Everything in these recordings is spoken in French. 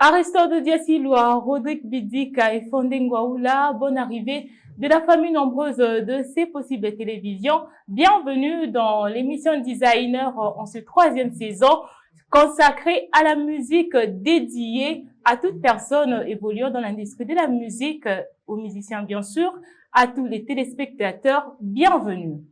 Aristote Diasilwa, Rodrigue Bidika et Fondé Ngwaoula, bonne arrivée de la famille nombreuse de C'est possible télévision. Bienvenue dans l'émission Designer en ce 3e saison consacrée à la musique dédiée à toute personne évoluant dans l'industrie de la musique, aux musiciens bien sûr, à tous les téléspectateurs. Bienvenue.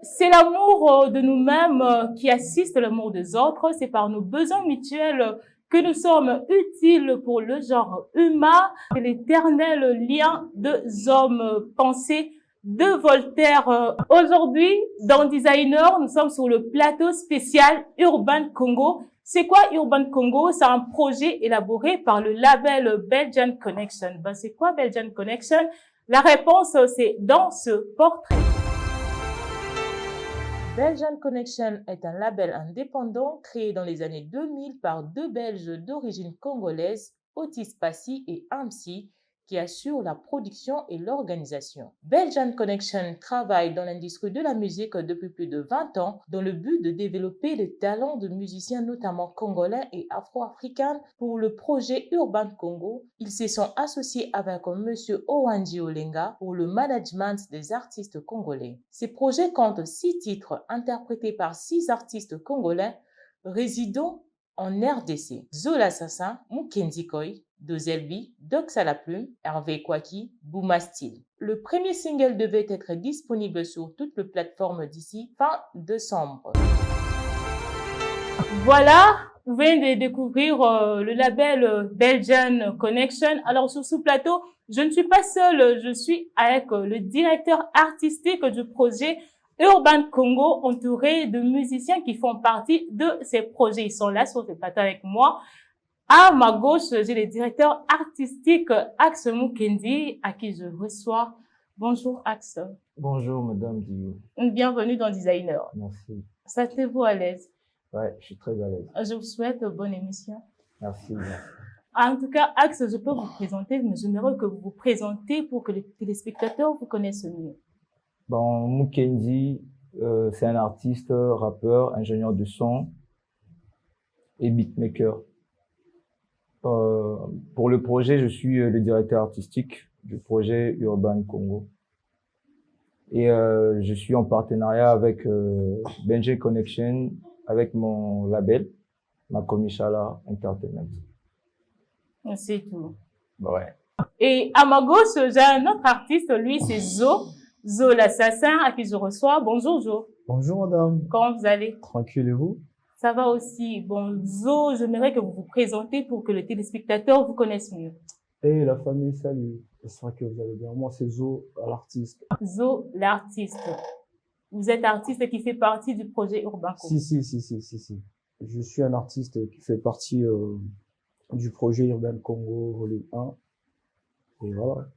C'est l'amour de nous-mêmes qui assiste l'amour des autres. C'est par nos besoins mutuels que nous sommes utiles pour le genre humain. C'est l'éternel lien deux hommes pensés de Voltaire. Aujourd'hui, dans Designer, nous sommes sur le plateau spécial Urban Congo. C'est quoi Urban Congo? C'est un projet élaboré par le label Belgian Connection. C'est quoi Belgian Connection? La réponse, c'est dans ce portrait. Belgian Connection est un label indépendant créé dans les années 2000 par deux Belges d'origine congolaise, Otis Passy et Amsi, qui assurent la production et l'organisation. Belgian Connection travaille dans l'industrie de la musique depuis plus de 20 ans dans le but de développer les talents de musiciens notamment congolais et afro-africains. Pour le projet Urban Congo, ils se sont associés avec M. Owanji Olenga pour le management des artistes congolais. Ces projets comptent 6 titres interprétés par 6 artistes congolais résidant en RDC. Zola Assassin, Mukendi Koi, Dozelbi, Dox à la plume, Hervé Kwaki, Bouma Style. Le premier single devait être disponible sur toutes les plateformes d'ici fin décembre. Voilà, vous venez de découvrir le label Belgian Connection. Alors sur ce plateau, je ne suis pas seule, je suis avec le directeur artistique du projet Urban Congo, entouré de musiciens qui font partie de ces projets. Ils sont là sur ce plateau avec moi. À ma gauche, j'ai le directeur artistique Axe Mukendi, à qui je reçois. Bonjour Axe. Bonjour Madame Dio. Bienvenue dans Designer. Merci. Sentez-vous à l'aise? Ouais, je suis très à l'aise. Je vous souhaite bonne émission. Merci. En tout cas, Axe, je peux vous présenter, mais j'aimerais que vous vous présentez pour que les téléspectateurs vous connaissent mieux. Bon, Mukendi, c'est un artiste, rappeur, ingénieur de son et beatmaker. Pour le projet, je suis le directeur artistique du projet Urban Congo. Et je suis en partenariat avec Belgian Connection, avec mon label, Makomishala Entertainment. C'est tout. Ouais. Et à ma gauche, j'ai un autre artiste, lui, c'est Zo l'assassin, à qui je reçois. Bonjour Zo. Bonjour madame. Comment vous allez? Tranquille et vous? Ça va aussi. Bon, Zo, j'aimerais que vous vous présentez pour que les téléspectateurs vous connaissent mieux. Et la famille, salut. J'espère que vous allez bien. Moi, c'est Zo, l'artiste. Zo, l'artiste. Vous êtes artiste qui fait partie du projet Urban Congo. Si. Je suis un artiste qui fait partie du projet Urban Congo Volume 1. Et voilà.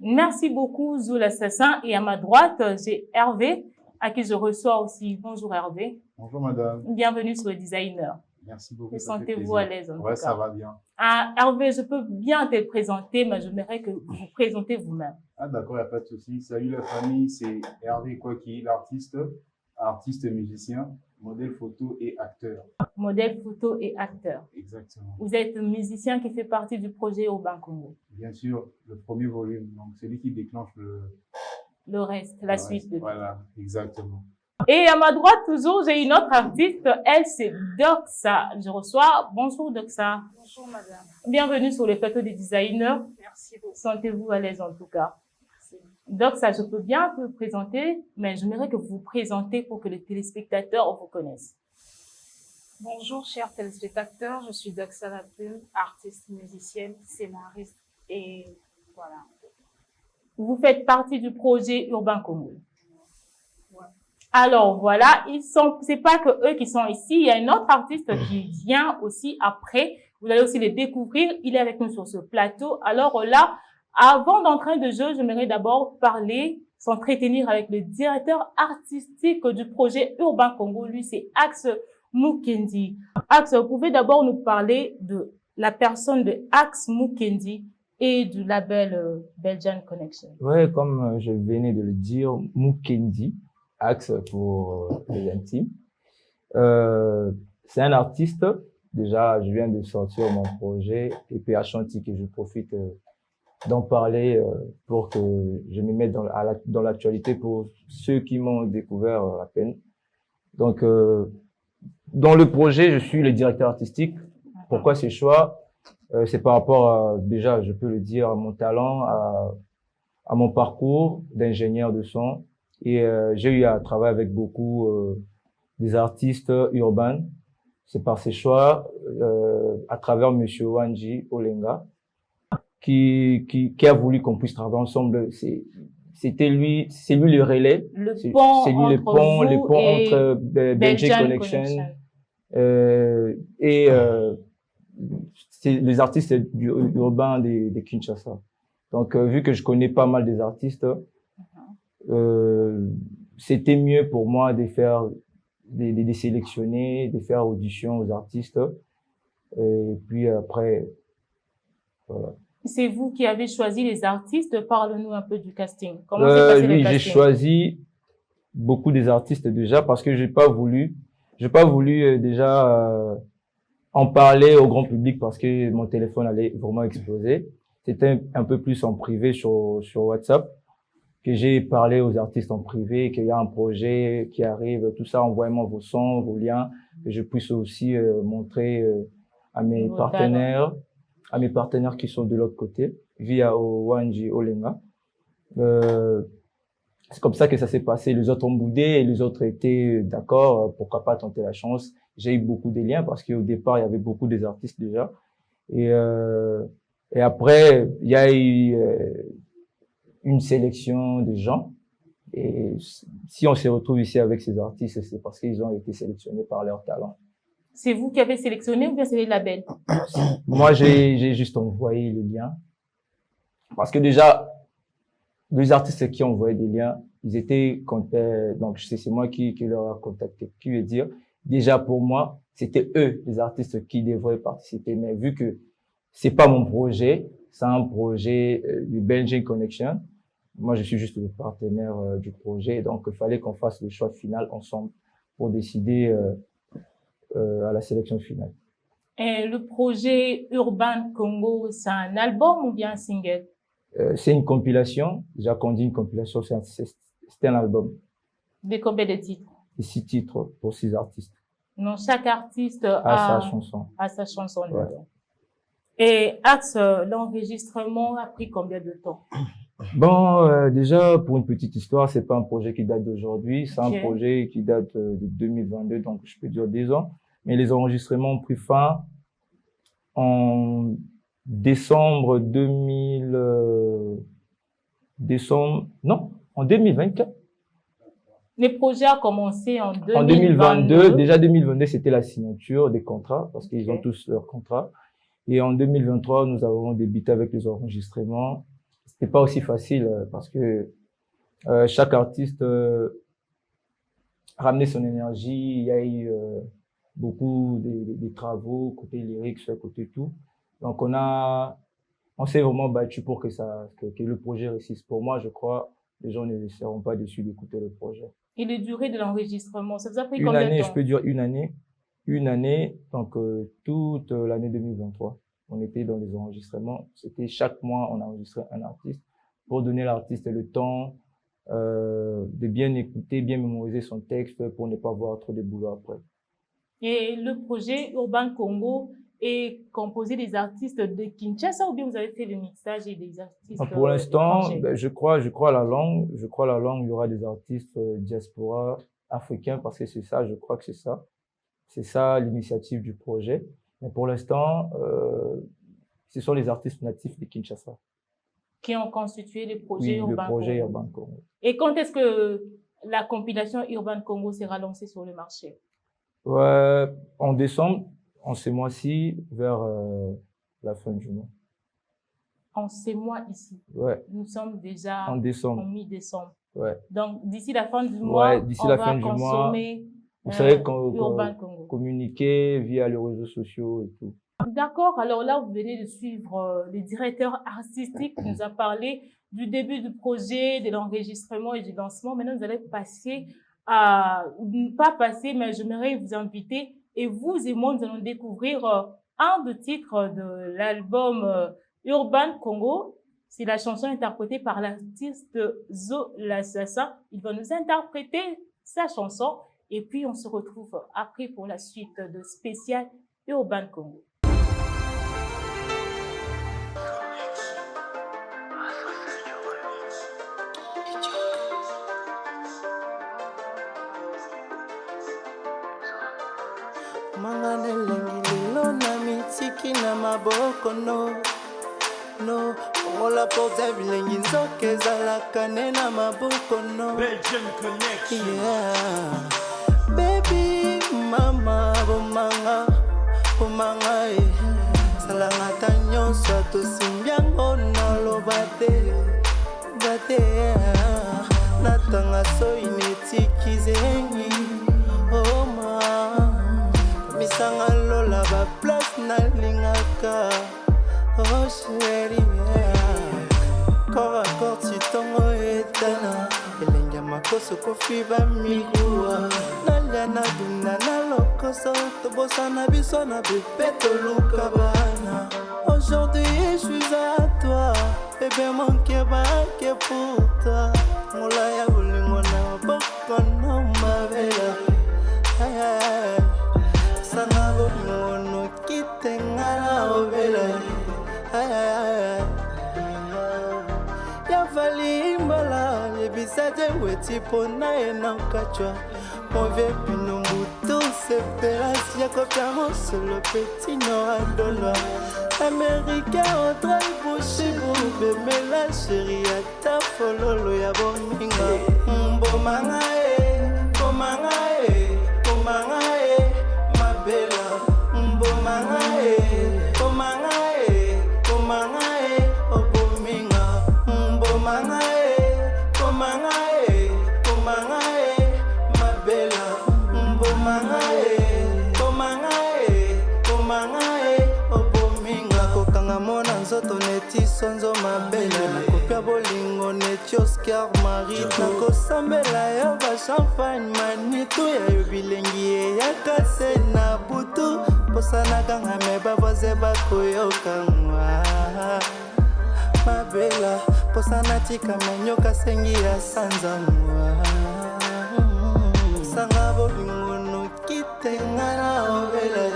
Merci beaucoup, Zo l'assassin. Et à ma droite, j'ai Hervé, à qui je reçois aussi. Bonjour Hervé. Bonjour madame. Bienvenue sur le Designer. Merci beaucoup. Sentez-vous à l'aise en tout cas. Ça va bien. Ah, Hervé, je peux bien te présenter, mais j'aimerais que vous vous présentez vous-même. Ah d'accord, il n'y a pas de souci. Salut la famille, c'est Hervé Kwaki, l'artiste, musicien, modèle photo et acteur. Modèle photo et acteur. Exactement. Vous êtes musicien qui fait partie du projet Urban Congo. Bien sûr, le premier volume, donc celui qui déclenche le reste, la suite. Voilà, exactement. Et à ma droite, toujours, j'ai une autre artiste. Elle, c'est Doxa. Je reçois. Bonjour, Doxa. Bonjour, madame. Bienvenue sur le plateau des designers. Merci beaucoup. Sentez-vous à l'aise, en tout cas. Merci. Doxa, je peux bien vous présenter, mais j'aimerais que vous vous présentez pour que les téléspectateurs vous connaissent. Bonjour, chers téléspectateurs. Je suis Doxa La Plume, artiste, musicienne, scénariste et voilà. Vous faites partie du projet Urban Congo. Ouais. Alors voilà, c'est pas que eux qui sont ici, il y a un autre artiste qui vient aussi après. Vous allez aussi les découvrir. Il est avec nous sur ce plateau. Alors là, avant d'entrer de jeu, j'aimerais d'abord s'entretenir avec le directeur artistique du projet Urban Congo. Lui, c'est Axe Mukendi. Axe, vous pouvez d'abord nous parler de la personne de Axe Mukendi et du label Belgian Connection. Ouais, comme je venais de le dire, Mukendi, Axe pour les intimes. C'est un artiste Déjà, je viens de sortir mon projet EP Ashanti et je profite d'en parler pour que je me mette dans l'actualité pour ceux qui m'ont découvert à peine. Donc, dans le projet, je suis le directeur artistique. Pourquoi ce choix? C'est par rapport à, déjà, je peux le dire, à mon talent, à mon parcours d'ingénieur de son. Et j'ai eu à travailler avec beaucoup des artistes urbains. C'est par ces choix, à travers Monsieur Wanji Olenga, qui a voulu qu'on puisse travailler ensemble. C'est lui le relais. Le pont C'est lui le pont entre Benji Connection. Et c'est les artistes urbains de Kinshasa. Donc, vu que je connais pas mal des artistes, c'était mieux pour moi de faire, de sélectionner, de faire audition aux artistes. Et puis après, voilà. C'est vous qui avez choisi les artistes. Parle-nous un peu du casting. Comment s'est passé le casting? J'ai choisi beaucoup des artistes déjà parce que j'ai pas voulu déjà en parler au grand public parce que mon téléphone allait vraiment exploser. C'était un peu plus en privé sur WhatsApp que j'ai parlé aux artistes en privé, qu'il y a un projet qui arrive, tout ça, envoyez-moi vos sons, vos liens, que je puisse aussi montrer à mes partenaires qui sont de l'autre côté, via Wanji Olenga. C'est comme ça que ça s'est passé. Les autres ont boudé et les autres étaient d'accord, pourquoi pas tenter la chance. J'ai eu beaucoup de liens parce qu'au départ, il y avait beaucoup des artistes déjà. Et après, il y a eu une sélection de gens. Et si on se retrouve ici avec ces artistes, c'est parce qu'ils ont été sélectionnés par leur talent. C'est vous qui avez sélectionné ou bien c'est les labels? Moi, j'ai juste envoyé le lien. Parce que déjà, les artistes qui ont envoyé des liens, ils étaient contactés. Donc, c'est moi qui leur a contacté. Qui veut dire, déjà pour moi, c'était eux, les artistes qui devraient participer. Mais vu que c'est pas mon projet, c'est un projet du Benji Connection. Moi, je suis juste le partenaire du projet. Donc, il fallait qu'on fasse le choix final ensemble pour décider à la sélection finale. Et le projet Urban Congo, c'est un album ou bien un single? C'est une compilation. Déjà, quand on dit une compilation, c'est un album. De combien de titres? Et 6 titres pour 6 artistes. Non, chaque artiste a sa chanson. A sa chanson Ouais. dedans. Et Axe, l'enregistrement a pris combien de temps? Bon, déjà, pour une petite histoire, c'est pas un projet qui date d'aujourd'hui. C'est Okay. un projet qui date de 2022, donc je peux dire 2 ans. Mais les enregistrements ont pris fin en décembre 2024. Le projet a commencé en 2022. En 2022, déjà 2022, c'était la signature des contrats, parce qu'ils ont Ok. tous leurs contrats. Et en 2023, nous avons débuté avec les enregistrements. C'était pas aussi facile, parce que chaque artiste ramenait son énergie. Il y a eu beaucoup de travaux, côté lyrique, côté tout. Donc on s'est vraiment battu pour que le projet réussisse. Pour moi, je crois, les gens ne seront pas déçus d'écouter le projet. Et la durée de l'enregistrement, ça vous a pris Une combien année, de temps? je peux dire une année, donc toute l'année 2023. On était dans les enregistrements. C'était chaque mois, on enregistrait un artiste pour donner à l'artiste le temps de bien écouter, bien mémoriser son texte pour ne pas avoir trop de boulot après. Et le projet Urban Congo est composé des artistes de Kinshasa ou bien vous avez fait le mixage et des artistes Pour l'instant, étrangers? ben, je crois la langue, il y aura des artistes diaspora africains parce que c'est ça, je crois que c'est ça. C'est ça l'initiative du projet. Mais pour l'instant, ce sont les artistes natifs de Kinshasa. Qui ont constitué le projet Oui, le Urban projet Congo. Urban Congo. Et quand est-ce que la compilation Urban Congo sera lancée sur le marché? Ouais, en décembre, en ce mois-ci, vers la fin du mois. En ces mois ici, Ouais, nous sommes déjà en en décembre. mi-décembre. Ouais. Donc, d'ici la fin du mois, D'ici on la va fin du mois, consommer vous savez qu'on Urban Congo. communiquer via les réseaux sociaux et tout. D'accord. Alors là, vous venez de suivre le directeur artistique qui nous a parlé du début du projet, de l'enregistrement et du lancement. Maintenant, vous allez passer à, pas passer, mais j'aimerais vous inviter Et vous et moi, nous allons découvrir un des titres de l'album Urban Congo. C'est la chanson interprétée par l'artiste Zo l'Assassin. Il va nous interpréter sa chanson et puis on se retrouve après pour la suite de spécial Urban Congo. Mangane lengi lelo na mitiki na maboko no Ongola porta bilengi nzoke ezalaka ne na maboko no Belgian Connection. Yeah. Baby mama bomanga salanga ta nyonso tosimbiango na lobate bate natanga so inetiki zengi oh ma misanga lola ba place na lingaka oh chérie corps à corps tu tongo etana elenga makoso kofi ba migua naliana duna na lokoso tobosana biso na bepeto lukabana aujourd'hui je suis à toi bébé mon cœur que pour toi mola ya bolingo na boko na mabela ay ay sana bolingo no kitenga na obela ay ay ya vali mbala yebisaje weti pona enakachwa mauvais pinumbutu séparation ya kopia solo petit no adolo américain entre bouche boube mais la chérie à ta fololo ya bominga mbomanga ma bella mbomanga obominga mbomanga ma bella mbomanga obominga kokanga mona nzoto neti sonzo mabele nakopia bolingo neti Oscar Marie nakosambela yo ba champagne manitu ya yo bilengi eyaka se na butu posanakanga me bavoise bakoyokangwa mabela posanatika menyoka sengi ya sanzangwa sanga bolingo nokitenga na obela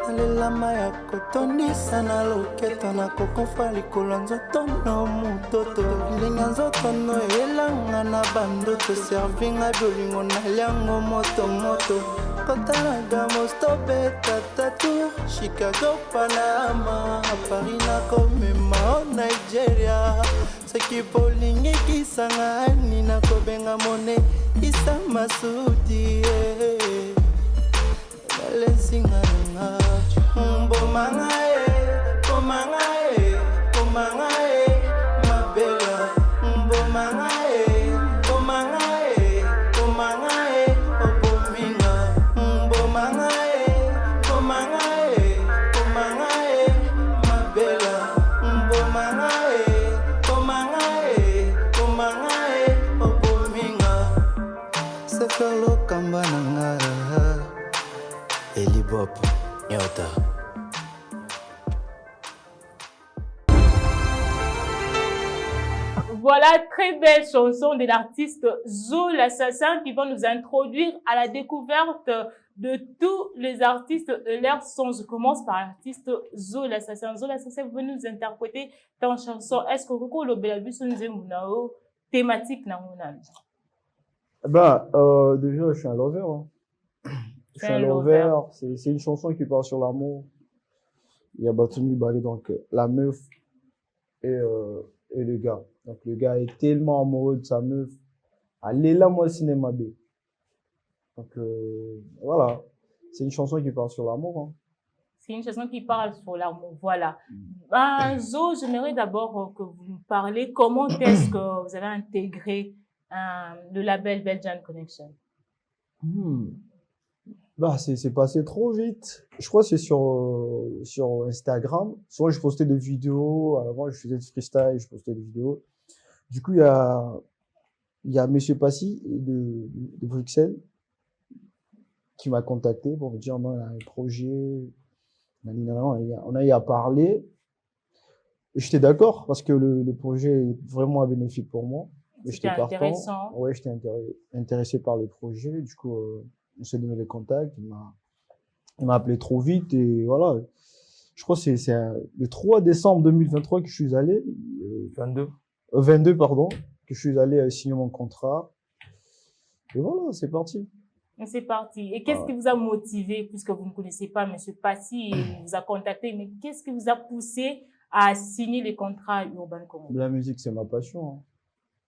alelama ya kotondisa na loketo na kokofa likolo nzoto no mutoto bilenga nzoto no elanga na bandoto servinga bolingo na liango moto kotanaga mostobeta tatu Chicago Panama Paris na komema Nigeria seki bolingi kisanga ni na kobenga mone isa masudi lesinga mbomanga mabela mbomanga obominga mbomanga mabela mbomanga obominga sefelo kambananga Elibop Nyota. Voilà, très belle chanson de l'artiste Zo l'Assassin qui va nous introduire à la découverte de tous les artistes de l'ère son. Je commence par l'artiste Zo l'Assassin. Zo l'Assassin, vous pouvez nous interpréter ta chanson. Est-ce que vous avez une thématique dans mon âme? Déjà, je suis un lover. Hein. Je suis un lover. C'est une chanson qui parle sur l'amour. Il y a Batumi Bali, donc la meuf et le gars. Donc le gars est tellement amoureux de sa meuf. Allez là, moi, cinéma B. Donc voilà, c'est une chanson qui parle sur l'amour. Hein. C'est une chanson qui parle sur l'amour, voilà. Zo, j'aimerais d'abord que vous nous parlez comment est-ce que vous avez intégré le label Belgian Connection. C'est passé trop vite. Je crois que c'est sur Instagram. Souvent, je postais des vidéos. Avant, je faisais du freestyle, je postais des vidéos. Du coup, il y a Monsieur Passy de Bruxelles qui m'a contacté pour me dire non, il y a un projet, on a eu à parler. J'étais d'accord parce que le projet est vraiment bénéfique pour moi. C'était intéressant. Ouais, j'étais intéressé par le projet. Du coup, on s'est donné les contacts. Il m'a appelé trop vite et voilà. Je crois que c'est le 3 décembre 2023 que je suis allé. 22, pardon, que je suis allé signer mon contrat. Et voilà, c'est parti. C'est parti. Et qu'est-ce qui vous a motivé, puisque vous ne connaissez pas M. Passy et il vous a contacté, mais qu'est-ce qui vous a poussé à signer les contrats Urban Congo? La musique, c'est ma passion, hein.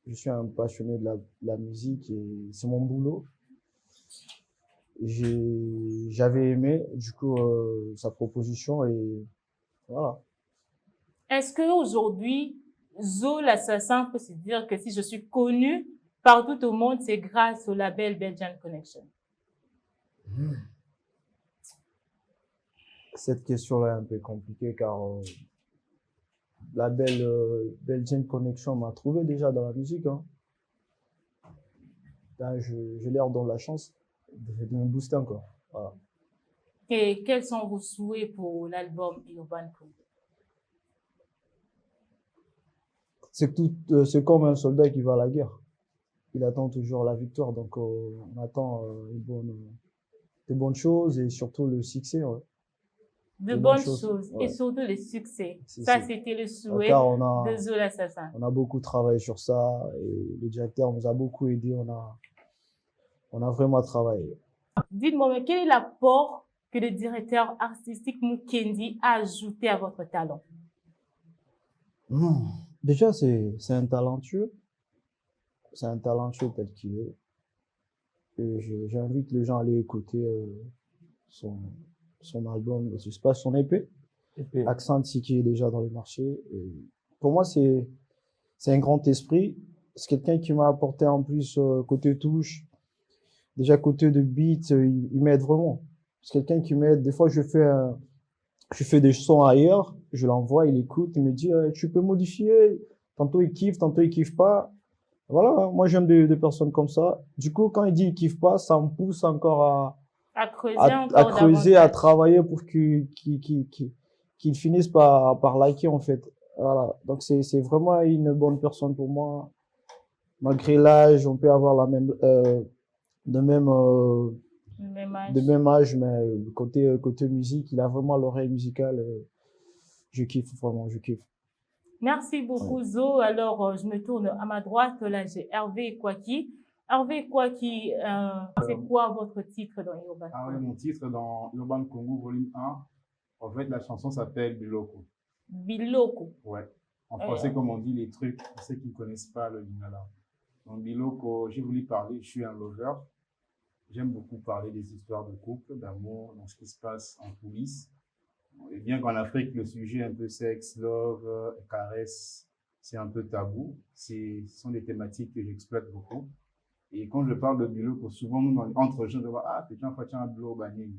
Je suis un passionné de la musique et c'est mon boulot. J'avais aimé, du coup, sa proposition et voilà. Est-ce qu'aujourd'hui, Zo l'assassin peut se dire que si je suis connu partout au monde, c'est grâce au label Belgian Connection? Cette question-là est un peu compliquée car la Belgian Connection m'a trouvé déjà dans la musique, hein. Là, je leur donne la chance de me booster encore. Voilà. Et quels sont vos souhaits pour l'album Urban Congo? C'est comme un soldat qui va à la guerre. Il attend toujours la victoire, donc on attend de bonnes choses et surtout le succès. Ouais. De bonnes choses et surtout le succès. Ça, c'était le souhait de Zo l'assassin. On a beaucoup travaillé sur ça et le directeur nous a beaucoup aidé. On a vraiment travaillé. Dites-moi, mais quel est l'apport que le directeur artistique Mukendi a ajouté à votre talent? Déjà, c'est un talentueux. C'est un talentueux tel qu'il est. Et j'invite les gens à aller écouter son album, je sais pas, son EP. Accent qui est déjà dans le marché. Et pour moi, c'est un grand esprit. C'est quelqu'un qui m'a apporté en plus côté touche. Déjà côté de beat, il m'aide vraiment. C'est quelqu'un qui m'aide. Des fois, je fais des sons ailleurs, je l'envoie, il écoute, il me dit tu peux modifier. Tantôt il kiffe pas. Voilà, moi j'aime des personnes comme ça. Du coup, quand il dit il kiffe pas, ça me pousse encore à creuser, à travailler pour qu'il finisse par liker en fait. Voilà, donc c'est vraiment une bonne personne pour moi. Malgré l'âge, on peut avoir de même âge, mais côté musique, il a vraiment l'oreille musicale. Je kiffe vraiment, je kiffe. Merci beaucoup, Zo. Alors, je me tourne à ma droite. Là, j'ai Hervé Kwaki. Hervé Kwaki, c'est quoi votre titre dans Urban Congo? Oui, mon titre dans Urban Congo, volume 1, en fait, la chanson s'appelle Biloko. Biloko? Ouais. En français, comme on dit, les trucs, pour ceux qui ne connaissent pas le lingala. Donc, Biloko, j'ai voulu parler, je suis un lover. J'aime beaucoup parler des histoires de couple, d'amour, dans ce qui se passe en coulisses. Et bien qu'en Afrique, le sujet un peu sexe, love, caresse, c'est un peu tabou. Ce sont des thématiques que j'exploite beaucoup. Et quand je parle de Biloko, souvent, nous, entre gens, je vois, ah, putain, faut un Bilo Banim.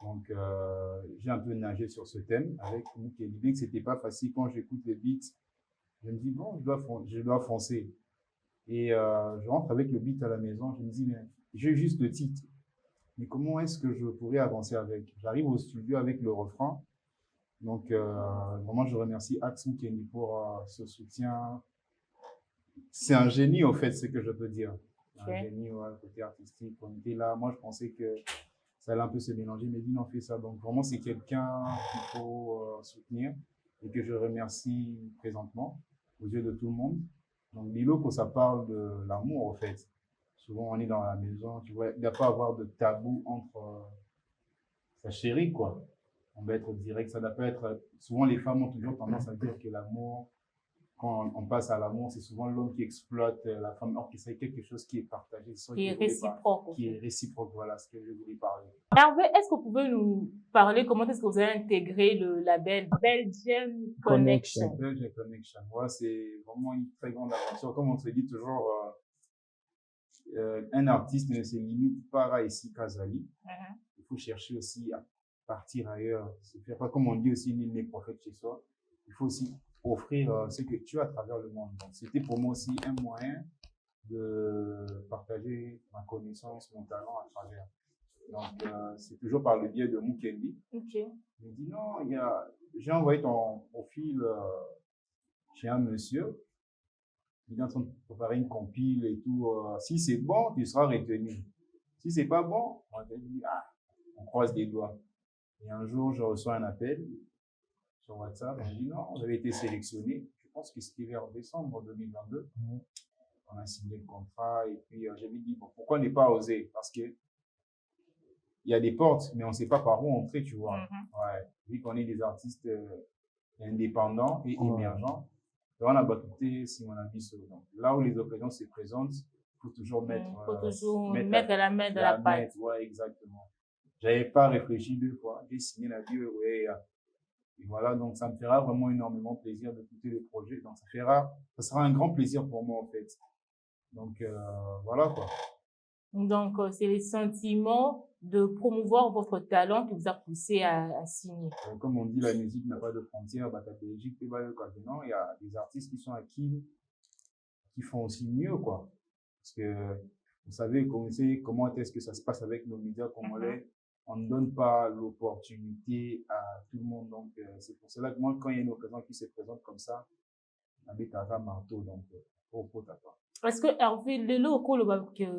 Donc, j'ai un peu nagé sur ce thème avec l'idée que c'était pas facile. Quand j'écoute les beats, je me dis, bon, je dois foncer. Et je rentre avec le beat à la maison, je me dis, mais j'ai juste le titre. Mais comment est-ce que je pourrais avancer avec? J'arrive au studio avec le refrain. Donc, vraiment, je remercie Axe Mukendi pour ce soutien. C'est un génie, au fait, ce que je peux dire. Un génie, ouais, côté artistique. On était là. Moi, je pensais que ça allait un peu se mélanger, mais lui, il en fait ça. Donc, vraiment, c'est quelqu'un qu'il faut soutenir et que je remercie présentement aux yeux de tout le monde. Donc, Biloko, ça parle de l'amour, en fait. Souvent, on est dans la maison, tu vois, il n'y a pas à avoir de tabou entre sa chérie, quoi. On doit être direct, ça doit pas être... Souvent, les femmes ont toujours tendance à dire que l'amour, quand on passe à l'amour, c'est souvent l'homme qui exploite la femme, alors que c'est quelque chose qui est partagé. Qui est réciproque. Qui est réciproque, voilà ce que je voulais parler. Hervé, est-ce que vous pouvez nous parler comment est-ce que vous avez intégré le label Belgian Connection? Belgian Connection, ouais, c'est vraiment une très grande aventure. Comme on se dit toujours, un artiste ne se limite pas à ici, Kazali. Il faut chercher aussi à partir ailleurs. C'est pas comme on dit aussi, nul n'est prophète chez soi. Il faut aussi offrir ce que tu as à travers le monde. Donc, c'était pour moi aussi un moyen de partager ma connaissance, mon talent à travers. Donc, c'est toujours par le biais de Mukendi. Ok. Il me dit non, j'ai envoyé ton profil chez un monsieur. Il est en train de préparer une compile et tout. Si c'est bon, tu seras retenu. Si c'est pas bon, on va te dire, on croise les doigts. Et un jour, je reçois un appel sur WhatsApp. On me dit non, vous avez été sélectionné. Je pense que c'était vers décembre 2022. On a signé le contrat et puis j'avais dit bon, pourquoi ne pas oser? Parce que il y a des portes, mais on ne sait pas par où entrer, tu vois. Ouais. Vu qu'on est des artistes indépendants et émergents, on a battu si mon avis sur. Donc, là où les occasions se présentent, il faut toujours mettre. Mettre la main dans la pâte. Ouais, exactement. J'avais pas réfléchi 2 fois. J'ai signé la vie, et voilà, donc ça me fera vraiment énormément plaisir d'écouter le projet. Donc ça sera un grand plaisir pour moi en fait. Donc voilà quoi. Donc c'est les sentiments de promouvoir votre talent qui vous a poussé à signer. Comme on dit, la musique n'a pas de frontières. Bah, il y a des artistes qui sont acquis, qui font aussi mieux quoi. Parce que vous savez, comment est-ce que ça se passe avec nos médias congolais. On ne donne pas l'opportunité à tout le monde. Donc, c'est pour cela que moi, quand il y a une occasion qui se présente comme ça, on habite à marteau. Donc, est-ce que Hervé, le local,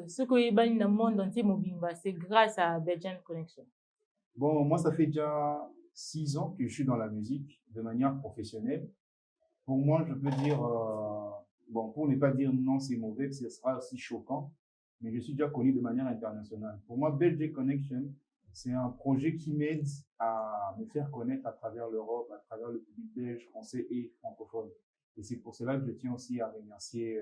ce que est dans le monde entier, c'est grâce à Belgian Connection? Bon, moi, ça fait déjà 6 ans que je suis dans la musique de manière professionnelle. Pour moi, je peux dire, bon, pour ne pas dire non, c'est mauvais, ce sera aussi choquant, mais je suis déjà connu de manière internationale. Pour moi, Belgian Connection, c'est un projet qui m'aide à me faire connaître à travers l'Europe, à travers le public belge, français et francophone. Et c'est pour cela que je tiens aussi à remercier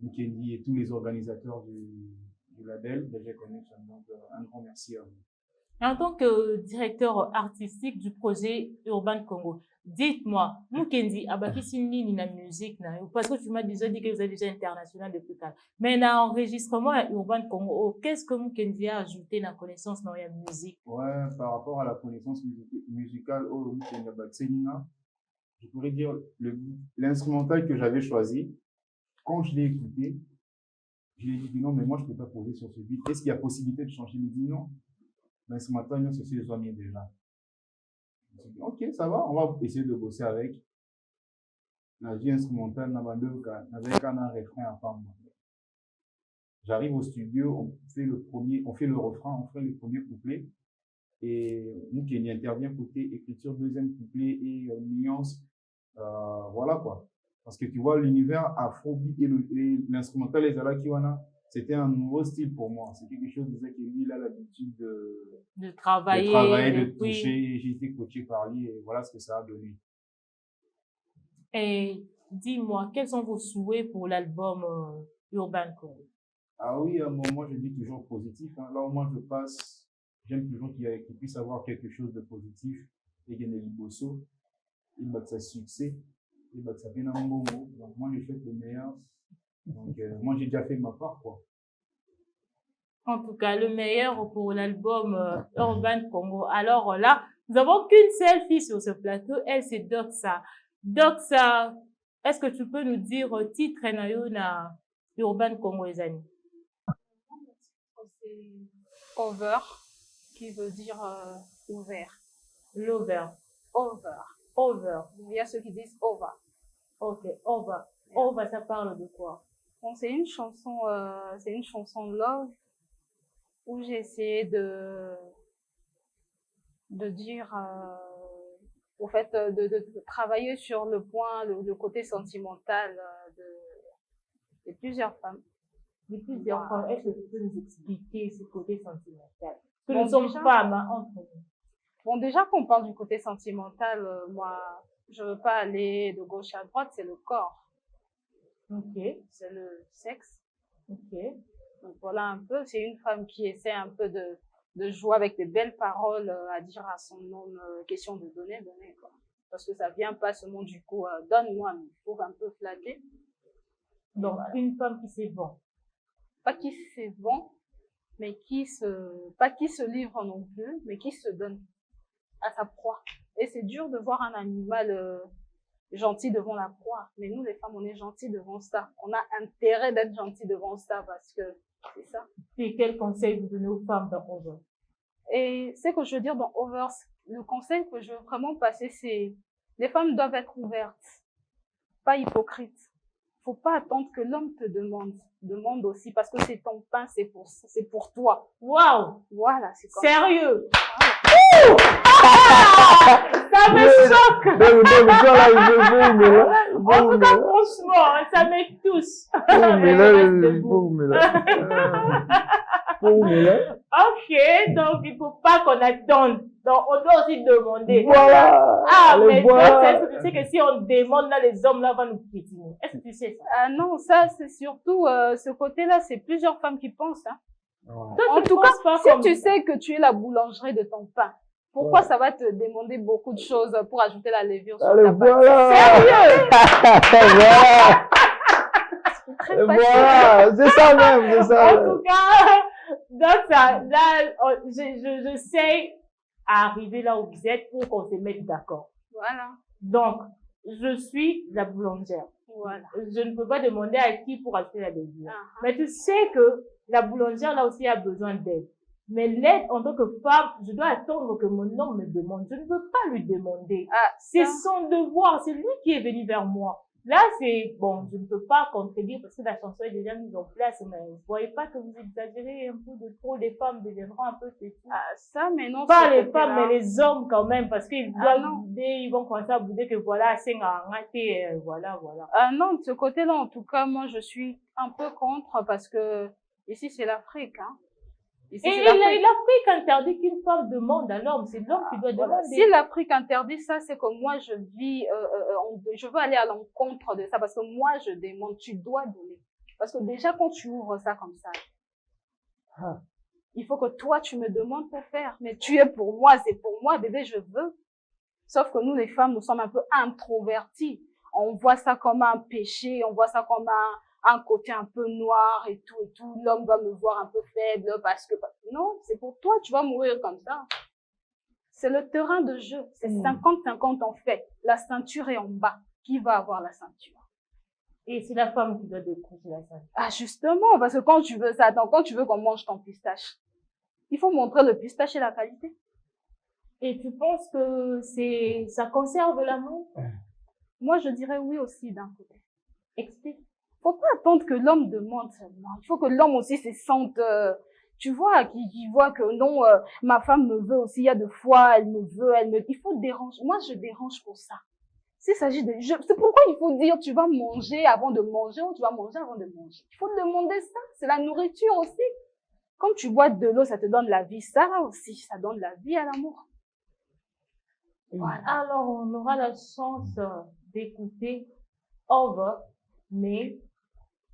Mukendi et tous les organisateurs du label Belgian Connection. Donc, un grand merci à vous. En tant que directeur artistique du projet Urban Congo, dites-moi, Mukendi, abakisini ni la musique, parce que tu m'as déjà dit que vous êtes déjà international depuis quand. Mais dans l'enregistrement à Urban Congo, qu'est-ce que Mukendi a ajouté dans la connaissance dans la musique? Ouais, par rapport à la connaissance musicale, je pourrais dire l'instrumental que j'avais choisi, quand je l'ai écouté, j'ai dit non, mais moi je ne peux pas poser sur ce beat. Est-ce qu'il y a possibilité de changer? Il me dit non. Mais ce matin, c'est ce que déjà. J'ai dit, ok, ça va, on va essayer de bosser avec. La vie instrumentale, n'avait qu'un refrain à part. J'arrive au studio, on fait le refrain, on fait le premier couplet. Et nous qui intervient côté écriture, deuxième couplet et nuance. Voilà quoi. Parce que tu vois, l'univers afrobeat et l'instrumental, les Alakiwana, c'était un nouveau style pour moi. C'est quelque chose que lui, il a l'habitude de travailler, de toucher. J'ai été coaché par lui et voilà ce que ça a donné. Et dis-moi, quels sont vos souhaits pour l'album Urban Congo? Ah oui, à un moment, je dis toujours positif. Hein. Là, au moins, je passe. J'aime toujours qu'il puisse avoir quelque chose de positif. Et gagner le bosso. Il va que ça succès. Il va que ça vienne un bon mot. Donc, moi, je souhaite le meilleur. Donc, moi, j'ai déjà fait ma part, quoi. En tout cas, le meilleur pour l'album Urban Congo. Alors là, nous avons qu'une seule fille sur ce plateau. Elle, c'est Doxa. Doxa, est-ce que tu peux nous dire titre na Urban Congo les amis? C'est over, qui veut dire ouvert. L'over. Over. Over. Il y a ceux qui disent over. Ok, over. Over, ça parle de quoi? Bon, c'est une chanson love où j'ai essayé de dire, au fait, de travailler sur le point, le côté sentimental de plusieurs femmes. De plusieurs femmes. Est-ce que tu peux nous expliquer ce côté sentimental? Parce que bon, nous sommes femmes, hein, entre nous. Bon, déjà qu'on parle du côté sentimental, moi, je veux pas aller de gauche à droite, c'est le corps. Ok. C'est le sexe. Ok. Donc voilà un peu, c'est une femme qui essaie un peu de jouer avec des belles paroles à dire à son homme, question de donner, quoi. Parce que ça vient pas seulement du coup, donne-moi, mais il faut un peu flatter. Donc, voilà. Une femme qui se vend. Pas qui se vend, mais pas qui se livre non plus, mais qui se donne à sa proie. Et c'est dur de voir un animal gentil devant la croix. Mais nous, les femmes, on est gentils devant ça. On a intérêt d'être gentils devant ça parce que c'est ça. Et quel conseil vous donnez aux femmes dans Over? Et ce que je veux dire dans Over, le conseil que je veux vraiment passer, c'est les femmes doivent être ouvertes, pas hypocrites. Faut pas attendre que l'homme te demande. Demande aussi parce que c'est ton pain, c'est pour toi. Waouh! Voilà, c'est comme Sérieux? ça. Ça me choque! En tout cas, là, franchement, ça me touche. Ok, donc il faut pas qu'on attende. Donc on doit aussi demander. Voilà. Ah, mais donc, voilà. est-ce que tu sais que si on demande là, les hommes là vont nous piétiner? Est-ce que tu sais ça? Ah non, ça c'est surtout ce côté-là, c'est plusieurs femmes qui pensent. Hein. Toi, En tu tout cas, penses pas si comme- tu sais que tu es la boulangerie de ton pain, pourquoi Ouais. ça va te demander beaucoup de choses pour ajouter la levure sur Allez, ta pâte? voilà. Sérieux? Voilà. C'est très facile. Voilà. C'est ça même, c'est ça. En tout cas, donc ça, là, je sais arriver là où vous êtes pour qu'on se mette d'accord. Voilà, Donc, je suis la boulangère. voilà. Je ne peux pas demander à qui pour acheter la levure. Ah, Mais tu sais que la boulangère, là aussi, a besoin d'aide. Mais l'aide, en tant que femme, je dois attendre que mon homme me demande. Je ne peux pas lui demander. ah, C'est ça, son devoir. C'est lui qui est venu vers moi. Là, c'est, bon, je ne peux pas contredire parce que la chanson est déjà mise en place, mais vous voyez pas que vous exagérez un peu de trop, les femmes deviendront un peu têtues. ça, mais non. Pas ce les côté-là. femmes, mais les hommes quand même, parce qu'ils Ah, doivent non. bouder, ils vont commencer à bouder que voilà, c'est un raté, voilà, voilà. Ah non, de ce côté-là, en tout cas, moi, je suis un peu contre parce que ici, c'est l'Afrique. Hein. Ici, Et c'est l'Afrique. l'Afrique interdit qu'une femme demande à l'homme, c'est l'homme qui doit Voilà. demander. Si l'Afrique interdit ça, c'est que moi, je vis, je veux aller à l'encontre de ça parce que moi, je demande, tu dois donner. Parce que déjà, quand tu ouvres ça comme ça, il faut que toi, tu me demandes pour faire. Mais tu es pour moi, c'est pour moi, bébé, je veux. Sauf que nous, les femmes, nous sommes un peu introverties. On voit ça comme un péché, on voit ça comme un côté un peu noir et tout et tout. L'homme va me voir un peu faible parce que, non, c'est pour toi, tu vas mourir comme ça. C'est le terrain de jeu. C'est 50-50 en fait. La ceinture est en bas. Qui va avoir la ceinture? Et c'est la femme qui doit décrocher la ceinture. Ah, justement, parce que quand tu veux ça, attends, quand tu veux qu'on mange ton pistache, il faut montrer le pistache et la qualité. Et tu penses que ça conserve l'amour? Moi, je dirais oui aussi d'un côté. Explique. Faut pas attendre que l'homme demande seulement. Il faut que l'homme aussi se sente, tu vois, qui voit que non, ma femme me veut aussi. Il y a de fois, elle me veut, il faut déranger. Moi, je dérange pour ça. S'il s'agit de, c'est pourquoi il faut dire tu vas manger avant de manger ou tu vas manger avant de manger. Il faut demander ça. C'est la nourriture aussi. Quand tu bois de l'eau, ça te donne la vie. Ça aussi, ça donne la vie à l'amour. Voilà. Alors, on aura la chance d'écouter Over, mais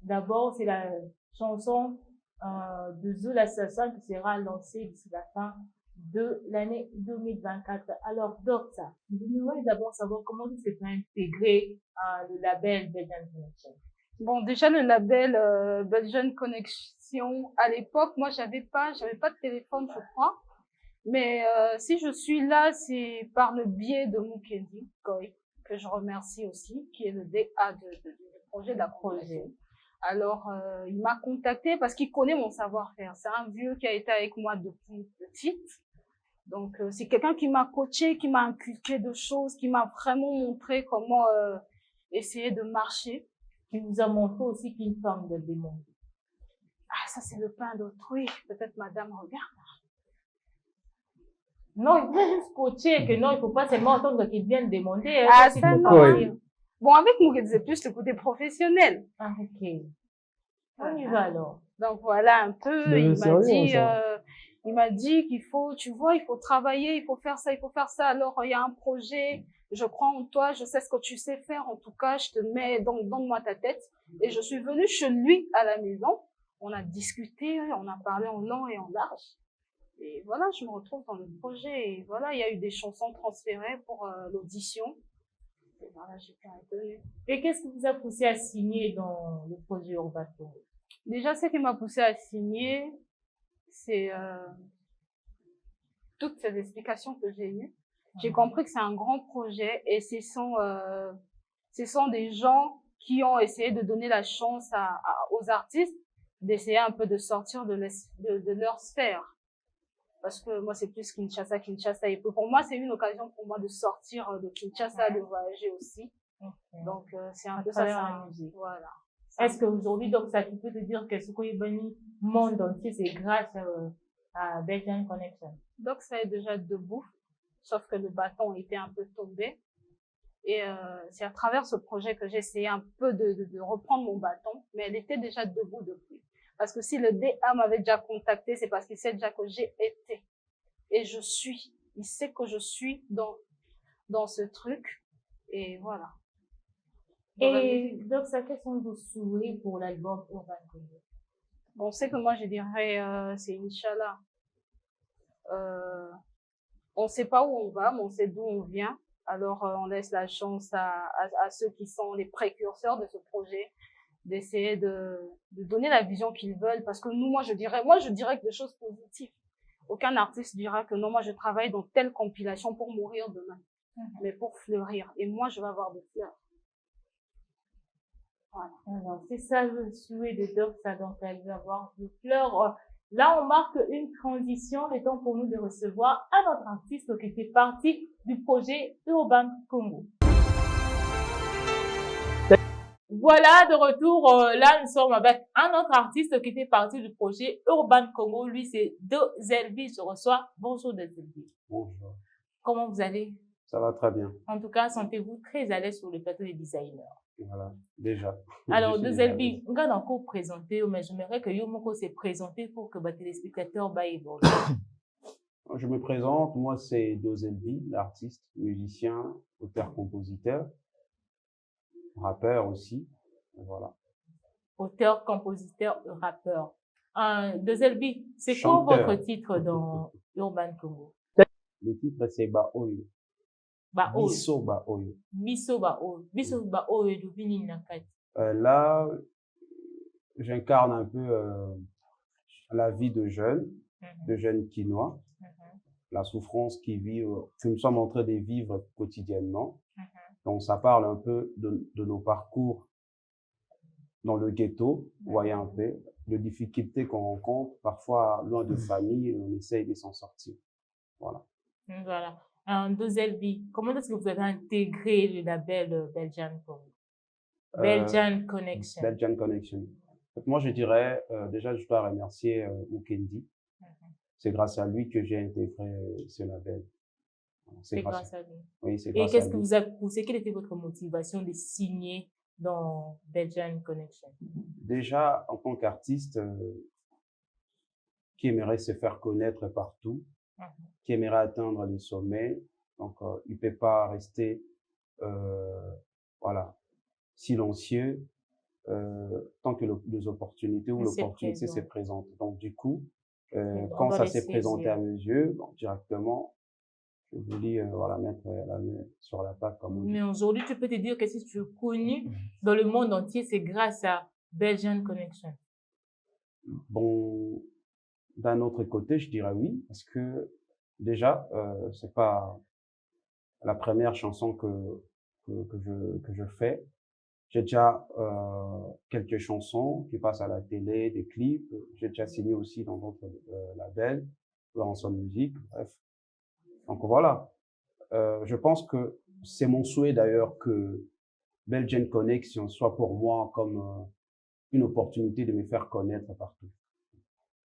d'abord, c'est la chanson de Zola Sassan qui sera lancée d'ici la fin de l'année 2024. Alors, Docta, j'aimerais d'abord savoir comment vous êtes intégré le label Belgian Connection. Bon, déjà, le label Belgian Connection, à l'époque, moi, j'avais pas de téléphone, je crois. Mais si je suis là, c'est par le biais de Mukendi Koy, que je remercie aussi, qui est le DA du projet de la projet. Alors, il m'a contacté parce qu'il connaît mon savoir-faire. C'est un vieux qui a été avec moi depuis petite. Donc, c'est quelqu'un qui m'a coaché, qui m'a inculqué de choses, qui m'a vraiment montré comment essayer de marcher. Qui nous a montré aussi qu'une femme doit demander. Ah, ça, c'est le pain d'autrui. Peut-être madame regarde. Non, il faut juste coacher, que non, il faut pas seulement attendre qu'ils viennent demander. Ah, ça, non. Ouais. Bon, avec Mukendi, c'est plus le côté professionnel. Ah, ok. On y va alors. Donc, voilà un peu. Mais Il c'est m'a rien, dit, ça. il m'a dit qu'il faut, tu vois, il faut travailler, il faut faire ça, il faut faire ça. Alors, il y a un projet, je crois en toi, je sais ce que tu sais faire. En tout cas, je te mets, donc, donne-moi ta tête. Et je suis venue chez lui à la maison. On a discuté, on a parlé en long et en large. Et voilà, je me retrouve dans le projet. Et voilà, il y a eu des chansons transférées pour l'audition. Et voilà, j'ai été retenue. Et qu'est-ce qui vous a poussé à signer dans le projet Urban Congo? Déjà, ce qui m'a poussé à signer, c'est toutes ces explications que j'ai eues. J'ai compris que c'est un grand projet et ce sont ce sont des gens qui ont essayé de donner la chance aux artistes d'essayer un peu de sortir de leur sphère. Parce que moi, c'est plus Kinshasa. Et pour moi, c'est une occasion pour moi de sortir de Kinshasa, de voyager aussi. Okay. Donc, c'est un à peu ça, la musique. Voilà. Est-ce qu'aujourd'hui, donc, ça tu peux te dire que ce qui est venu monde entier, c'est grâce à Belgian Connection? Donc, ça est déjà debout, sauf que le bâton était un peu tombé. Et c'est à travers ce projet que j'ai essayé un peu de reprendre mon bâton, mais elle était déjà debout depuis. Parce que si le DA m'avait déjà contacté, c'est parce qu'il sait déjà que j'ai été et je suis. Il sait que je suis dans ce truc. Et voilà. Et donc, ça, quels sont vos souhaits pour l'album Urban Congo? Bon, c'est que moi, je dirais, c'est Inch'Allah. On sait pas où on va, mais on sait d'où on vient. Alors, on laisse la chance à ceux qui sont les précurseurs de ce projet d'essayer de donner la vision qu'ils veulent. Parce que moi, je dirais que des choses positives. Aucun artiste dira que non, moi, je travaille dans telle compilation pour mourir demain, mais pour fleurir. Et moi, je vais avoir des fleurs. Voilà. Alors, c'est ça le souhait de Doxa, donc elle veut avoir des fleurs. Là, on marque une transition, le temps pour nous de recevoir un autre artiste qui fait partie du projet Urban Congo. Voilà, de retour, là, nous sommes avec un autre artiste qui fait partie du projet Urban Congo. Lui, c'est Dozelbi. Je reçois. Bonjour, Dozelbi. Bonjour. Comment vous allez? Ça va très bien. En tout cas, sentez-vous très à l'aise sur le plateau des designers. Voilà, déjà. Alors, Dozelbi, on va encore présenter, mais j'aimerais que Yomoko se présente pour que les téléspectateurs évoluent. Je me présente, moi c'est Dozelbi, l'artiste, musicien, auteur-compositeur, rappeur aussi, voilà. Auteur, compositeur, rappeur. Dozelbi, c'est quoi votre titre dans Urban Congo? Le titre c'est Baoyo. Baoyo. Biso Baoyo. Biso Baoyo. Biso Baoyo du Vini Nakati. Là, j'incarne un peu la vie de jeunes Kinois, la souffrance qu'ils vivent, que nous sommes en train de vivre quotidiennement. Donc, ça parle un peu de nos parcours dans le ghetto, vous voyez un peu, de difficultés qu'on rencontre, parfois loin de famille, on essaye de s'en sortir. Voilà. Voilà. Dozelbi, comment est-ce que vous avez intégré le label Belgian Congo? Belgian Connection. Belgian Connection. Donc, moi, je dirais, déjà, je dois remercier Mukendi. C'est grâce à lui que j'ai intégré ce label. C'est grâce à lui. Oui, c'est grâce à lui. Et qu'est-ce que vous a poussé? Quelle était votre motivation de signer dans Belgian Connection? Déjà, en tant qu'artiste qui aimerait se faire connaître partout, qui aimerait atteindre les sommets, donc il ne peut pas rester voilà, silencieux tant que les opportunités ou l'opportunité se présente. Donc du coup, quand ça s'est présenté à mes yeux, bon, directement, je voulais voilà, mettre la main sur la table. Mais aujourd'hui, tu peux te dire que si tu es connu dans le monde entier, c'est grâce à Belgian Connection. Bon, d'un autre côté, je dirais oui, parce que déjà, c'est pas la première chanson que je fais. J'ai déjà quelques chansons qui passent à la télé, des clips. J'ai déjà signé aussi dans d'autres labels, Ransom Music, bref. Donc voilà. Je pense que c'est mon souhait d'ailleurs que Belgian Connection soit pour moi comme une opportunité de me faire connaître partout.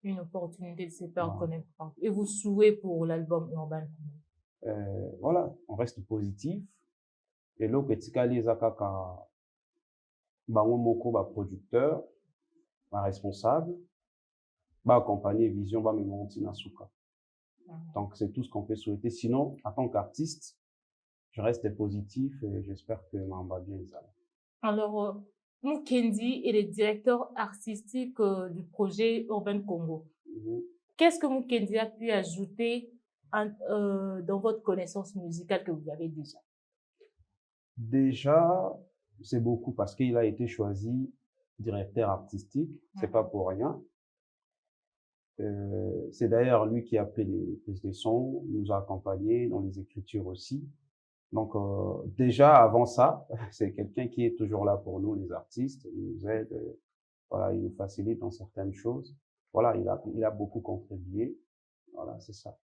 Une opportunité de se faire connaître partout. Et vous souhaitez pour l'album Urban Congo? Voilà, on reste positif. Et là, Ketikali Zakaka, Bango Moko, producteur, responsable, accompagner Vision, me monter Nasuka. Donc, c'est tout ce qu'on peut souhaiter. Sinon, en tant qu'artiste, je reste positif et j'espère que m'en va bien. Alors, Mukendi est le directeur artistique du projet Urban Congo. Qu'est-ce que Mukendi a pu ajouter dans votre connaissance musicale que vous avez déjà? Déjà, c'est beaucoup parce qu'il a été choisi directeur artistique. C'est pas pour rien. C'est d'ailleurs lui qui a pris les prises de son, nous a accompagnés dans les écritures aussi. Donc, déjà, avant ça, c'est quelqu'un qui est toujours là pour nous, les artistes. Il nous aide, voilà, il nous facilite dans certaines choses. Voilà, il a beaucoup contribué. Voilà, c'est ça.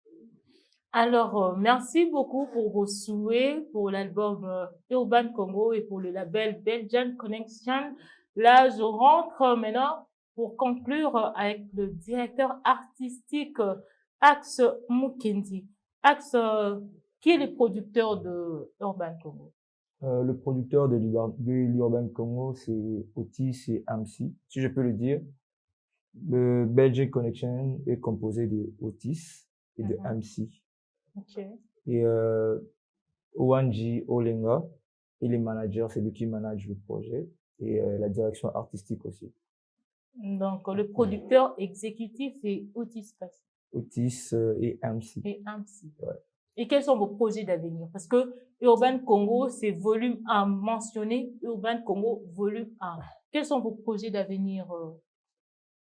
Alors, merci beaucoup pour vos souhaits pour l'album Urban Congo et pour le label Belgian Connection. Là, je rentre maintenant pour conclure avec le directeur artistique Axe Mukendi. Axe, qui est le producteur de Urban Congo? Le producteur de l'Urban Congo, c'est Otis et Amsi, si je peux le dire. Le Belgian Connection est composé de Otis et de Amsi. Okay. Et Owanji Olenga et les managers, c'est lui qui manage le projet et la direction artistique aussi. Donc, le producteur exécutif, c'est Otis Passy. Otis et Amsi. Et Amsi. Ouais. Et quels sont vos projets d'avenir? Parce que Urban Congo, c'est volume 1 mentionné, Urban Congo, volume 1. Quels sont vos projets d'avenir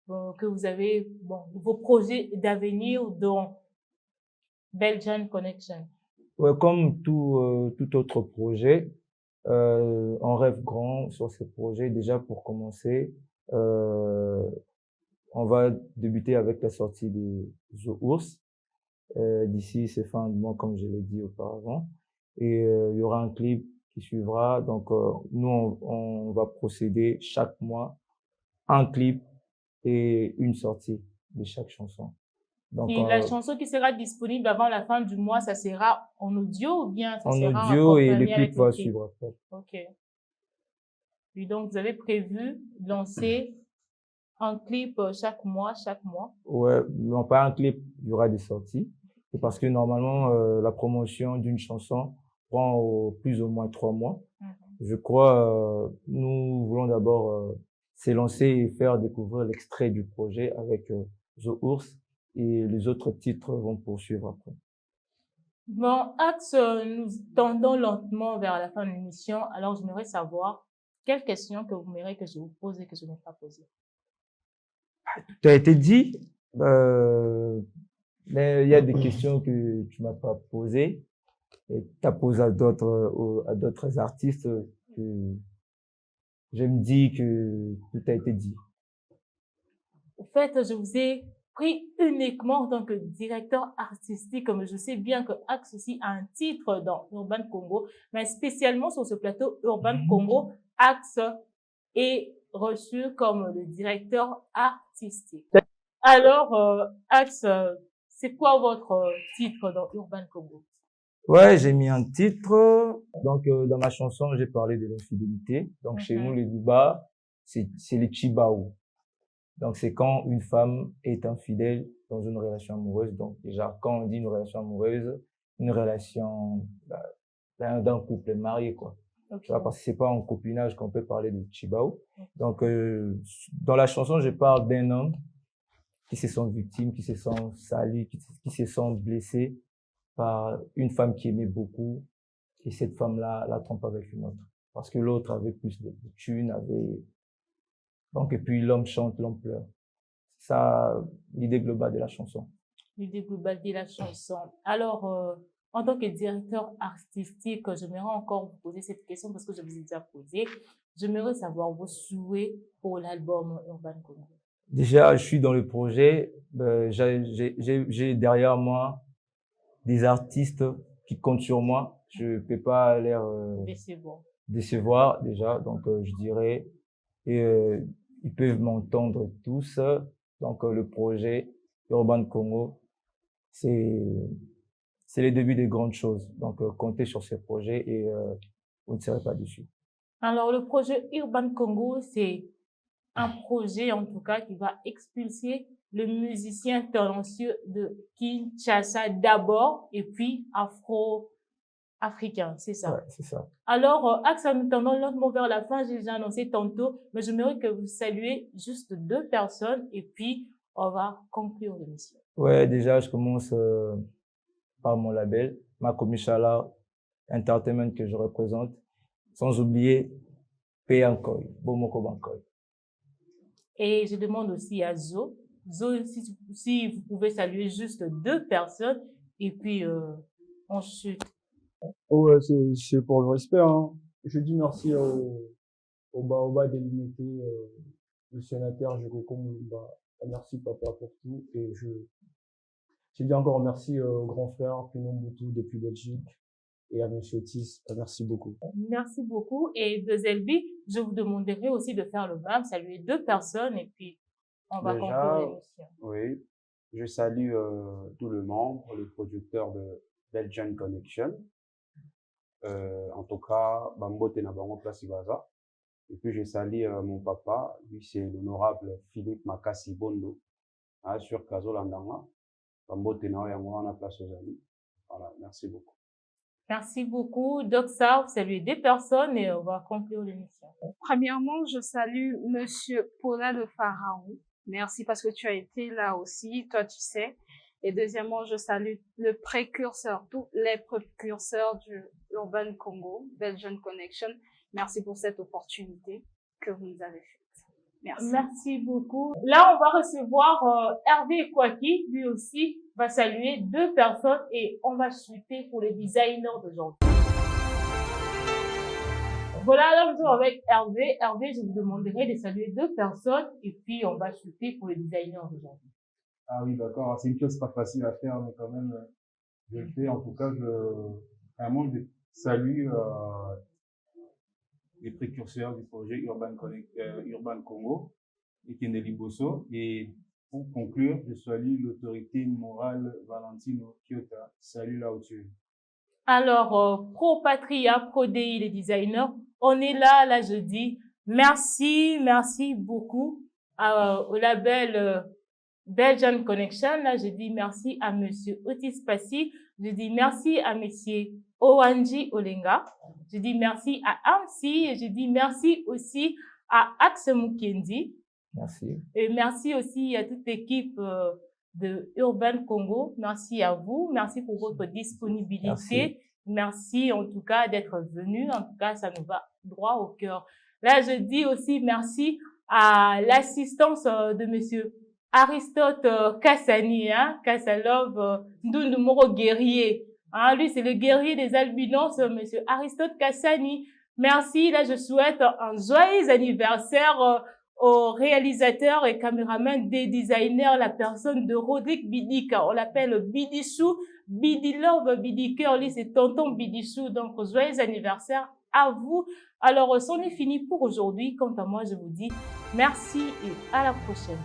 que vous avez, vos projets d'avenir dans Belgian Connection? Ouais, comme tout autre projet, on rêve grand sur ces projets. Déjà, pour commencer, on va débuter avec la sortie de The Ours. D'ici, c'est fin de mois, comme je l'ai dit auparavant. Et il y aura un clip qui suivra. Donc, nous, on va procéder chaque mois un clip et une sortie de chaque chanson. Donc, et la chanson qui sera disponible avant la fin du mois, ça sera en audio ou bien ça en sera audio et le accompagné avec clip va suivre après. Ok. Et donc, vous avez prévu de lancer un clip chaque mois? Ouais, non, pas un clip, il y aura des sorties. C'est parce que normalement, la promotion d'une chanson prend plus ou moins 3 mois. Je crois, nous voulons d'abord s'élancer et faire découvrir l'extrait du projet avec The Ours et les autres titres vont poursuivre après. Bon, Axe, nous tendons lentement vers la fin de l'émission. Alors, j'aimerais savoir quelles questions que vous aimeriez que je vous pose et que je n'ai pas posées. Tout a été dit, mais il y a des questions que tu m'as pas posées et tu as posé à d'autres artistes que je me dis que tout a été dit. En fait, je vous ai pris uniquement en tant que directeur artistique, comme je sais bien que Axe aussi a un titre dans Urban Congo, mais spécialement sur ce plateau Urban Congo, Axe est reçu comme le directeur artistique. Alors, Axe, c'est quoi votre titre dans Urban Congo? Ouais, j'ai mis un titre. Donc, dans ma chanson, j'ai parlé de l'infidélité. Donc, chez nous, les Duba, c'est les Chibao. Donc, c'est quand une femme est infidèle dans une relation amoureuse. Donc, déjà, quand on dit une relation amoureuse, une relation d'un couple marié, quoi. Okay. Tu vois, parce que c'est pas en copinage qu'on peut parler de Chibao. Donc, dans la chanson, je parle d'un homme qui se sent victime, qui se sent sali, qui se sent blessé par une femme qui aimait beaucoup. Et cette femme-là la trompe avec une autre. Parce que l'autre avait plus de thunes, donc, et puis l'homme chante, l'homme pleure. C'est ça, l'idée globale de la chanson. L'idée globale de la chanson. Alors, en tant que directeur artistique, j'aimerais encore vous poser cette question parce que je vous ai déjà posé. J'aimerais savoir vos souhaits pour l'album Urban Congo. Déjà, je suis dans le projet. J'ai derrière moi des artistes qui comptent sur moi. Je peux pas les décevoir déjà. Donc, je dirais, et ils peuvent m'entendre tous. Donc, le projet Urban Congo, c'est le début des grandes choses. Donc, comptez sur ces projets et vous ne serez pas déçus. Alors, le projet Urban Congo, c'est un projet, en tout cas, qui va expulser le musicien talentueux de Kinshasa d'abord et puis afro-africain, c'est ça? Ouais, c'est ça. Alors, Axe, nous tendons lentement vers la fin, j'ai déjà annoncé tantôt, mais j'aimerais que vous saluiez juste 2 personnes et puis on va conclure l'émission. Ouais, déjà, je commence par mon label, Makomishala Entertainment que je représente, sans oublier P.Ankoy, Bomoko Bankoy. Et je demande aussi à Zo, si vous pouvez saluer juste 2 personnes et puis ensuite Oh, ouais, c'est pour le respect, hein. Je dis merci au Baoba délimité, le sénateur Joko Moulimba. Merci papa pour tout. Et je dis encore merci au grand frère Pino Moutou depuis Belgique et à monsieur Otis. Merci beaucoup. Merci beaucoup. Et de Zelbi, je vous demanderai aussi de faire le même, saluer 2 personnes et puis on va conclure Déjà, l'émission. oui, je salue tous les membres, les producteurs de Belgian Connection. En tout cas, Bambo Tenabango Place Ibaza. Et puis je salue mon papa, lui c'est l'honorable Philippe Makassi Bondo, hein, sur Kazo Landanga. Bambo Tenabango Yango Place aux amis. Voilà, merci beaucoup. Merci beaucoup. Doxa, vous saluez 2 personnes et on va conclure l'émission. Premièrement, je salue Monsieur Paula le Pharaon. Merci parce que tu as été là aussi, toi tu sais. Et deuxièmement, je salue le précurseur, tous les précurseurs du Urban Congo, Belgian Connection. Merci pour cette opportunité que vous nous avez faite. Merci. Merci beaucoup. Là, on va recevoir Hervé Kwaki, lui aussi va saluer 2 personnes et on va chuter pour les designers d'aujourd'hui. Voilà, là, nous sommes avec Hervé. Hervé, je vous demanderai de saluer 2 personnes et puis on va chuter pour les designers d'aujourd'hui. Ah oui, d'accord. C'est une chose pas facile à faire, mais quand même, je le fais. En tout cas, vraiment, je salue les précurseurs du projet Urban Congo et Kendeli Bosso. Et pour conclure, je salue l'autorité morale Valentino Kiota. Salut là où tu es. Alors, Pro Patria, Pro DI, les designers, on est là je dis merci beaucoup au label Belgian Connection. Là, je dis merci à monsieur Otis Passy. Je dis merci à monsieur Owanji Olenga. Je dis merci à Amsi et je dis merci aussi à Axe Mukendi. Merci. Et merci aussi à toute l'équipe de Urban Congo. Merci à vous. Merci pour votre disponibilité. Merci en tout cas d'être venu. En tout cas, ça nous va droit au cœur. Là, je dis aussi merci à l'assistance de monsieur Aristote Kassani, hein, Kassalov, Ndundu Moro guerrier. Hein, lui, c'est le guerrier des albinos, monsieur Aristote Kassani. Merci. Là, je souhaite un joyeux anniversaire au réalisateur et caméraman des designers, la personne de Rodrigue Bidika. On l'appelle Bidissou, Bidilove, Bidiker. Lui, c'est tonton Bidissou. Donc, joyeux anniversaire à vous. Alors, c'en est fini pour aujourd'hui. Quant à moi, je vous dis merci et à la prochaine.